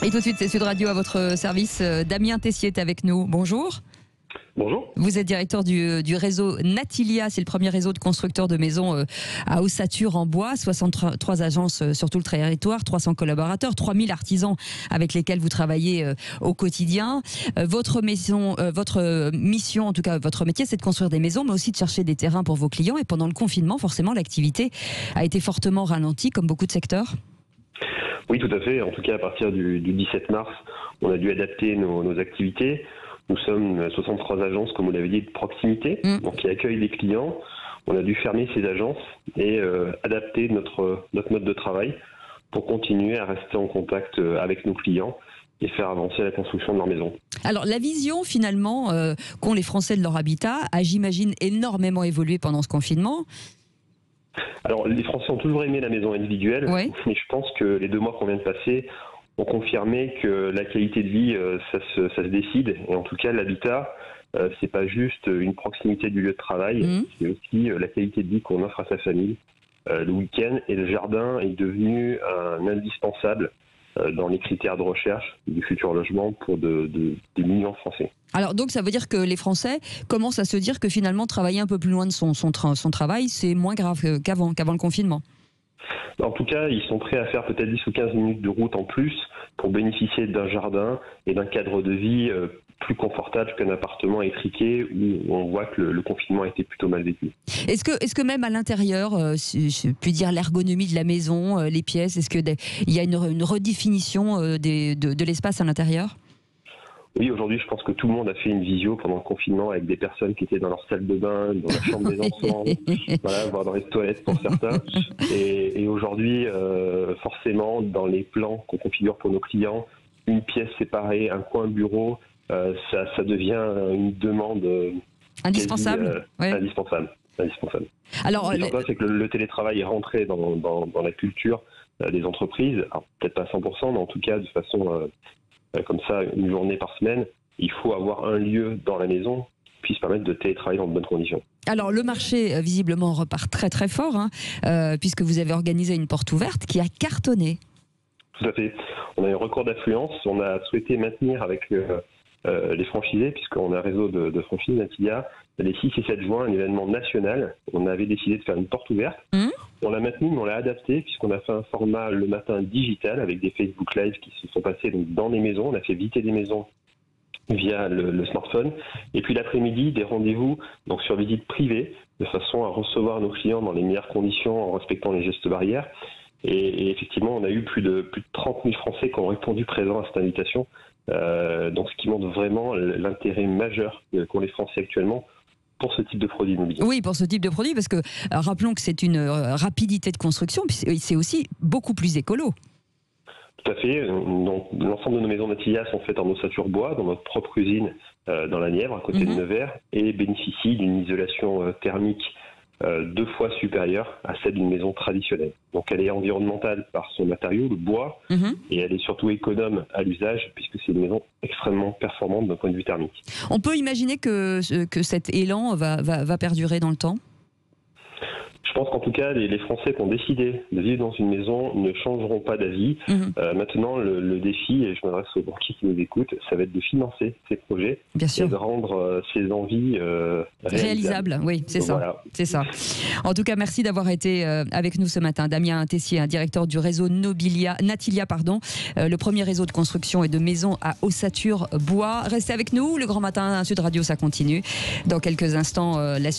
Et tout de suite, c'est Sud Radio à votre service. Damien Tessier est avec nous. Bonjour. Bonjour. Vous êtes directeur du réseau Natilia, c'est le premier réseau de constructeurs de maisons à ossature en bois, 63 agences sur tout le territoire, 300 collaborateurs, 3000 artisans avec lesquels vous travaillez au quotidien. Votre mission, en tout cas votre métier, c'est de construire des maisons, mais aussi de chercher des terrains pour vos clients. Et pendant le confinement, forcément, l'activité a été fortement ralentie, comme beaucoup de secteurs. Oui, tout à fait. En tout cas, à partir du 17 mars, on a dû adapter nos activités. Nous sommes 63 agences, comme vous l'avez dit, de proximité, donc qui accueillent les clients. On a dû fermer ces agences et adapter notre mode de travail pour continuer à rester en contact avec nos clients et faire avancer la construction de leur maison. Alors, la vision, finalement, qu'ont les Français de leur habitat a, j'imagine, énormément évolué pendant ce confinement. Alors, les Français ont toujours aimé la maison individuelle, ouais. Mais je pense que les 2 mois qu'on vient de passer ont confirmé que la qualité de vie, ça se décide. Et en tout cas, l'habitat, c'est pas juste une proximité du lieu de travail, c'est aussi la qualité de vie qu'on offre à sa famille le week-end. Et le jardin est devenu un indispensable dans les critères de recherche du futur logement pour des millions de Français. Alors donc ça veut dire que les Français commencent à se dire que finalement travailler un peu plus loin de son travail, c'est moins grave qu'avant le confinement. En tout cas, ils sont prêts à faire peut-être 10 ou 15 minutes de route en plus pour bénéficier d'un jardin et d'un cadre de vie plus confortable qu'un appartement étriqué où on voit que le confinement a été plutôt mal vécu. Est-ce que même à l'intérieur, je puis dire l'ergonomie de la maison, les pièces, est-ce qu'il y a une redéfinition de l'espace à l'intérieur ? Oui, aujourd'hui, je pense que tout le monde a fait une visio pendant le confinement avec des personnes qui étaient dans leur salle de bain, dans la chambre des enfants, voilà, voire dans les toilettes pour certains. Et aujourd'hui, forcément, dans les plans qu'on configure pour nos clients, une pièce séparée, un coin bureau, ça devient une demande indispensable. Indispensable. Alors, ce qui est sympa, c'est que le télétravail est rentré dans la culture des entreprises, alors, peut-être pas 100%, mais en tout cas de façon comme ça, une journée par semaine. Il faut avoir un lieu dans la maison qui puisse permettre de télétravailler dans de bonnes conditions. Alors le marché visiblement repart très très fort, puisque vous avez organisé une porte ouverte qui a cartonné. Tout à fait. On a eu un record d'affluence. On a souhaité maintenir avec les franchisés, puisqu'on a un réseau de franchises Natilia, les 6 et 7 juin, un événement national. On avait décidé de faire une porte ouverte. On l'a maintenu, mais on l'a adapté, puisqu'on a fait un format le matin digital avec des Facebook Live qui se sont passés donc, dans les maisons. On a fait visiter des maisons via le smartphone. Et puis l'après-midi, des rendez-vous donc sur visite privée, de façon à recevoir nos clients dans les meilleures conditions en respectant les gestes barrières. Et effectivement, on a eu plus de 30 000 Français qui ont répondu présents à cette invitation. Donc, ce qui montre vraiment l'intérêt majeur qu'ont les Français actuellement pour ce type de produit immobilier. Oui, pour ce type de produit, parce que rappelons que c'est une rapidité de construction, puis c'est aussi beaucoup plus écolo. Tout à fait. Donc, l'ensemble de nos maisons Natilia sont faites en ossature bois, dans notre propre usine dans la Nièvre, à côté de Nevers, et bénéficient d'une isolation thermique 2 fois supérieure à celle d'une maison traditionnelle. Donc elle est environnementale par son matériau, le bois, et elle est surtout économe à l'usage, puisque c'est une maison extrêmement performante d'un point de vue thermique. On peut imaginer que cet élan va perdurer dans le temps ? Je pense qu'en tout cas, les Français qui ont décidé de vivre dans une maison ne changeront pas d'avis. Maintenant, le défi, et je m'adresse aux banquiers qui nous écoutent, ça va être de financer ces projets. Bien sûr. Et de rendre ces envies réalisables. Oui, c'est ça. Voilà. C'est ça. En tout cas, merci d'avoir été avec nous ce matin. Damien Tessier, directeur du réseau Natilia, le premier réseau de construction et de maisons à ossature bois. Restez avec nous, le Grand Matin Sud Radio, ça continue. Dans quelques instants, la suite.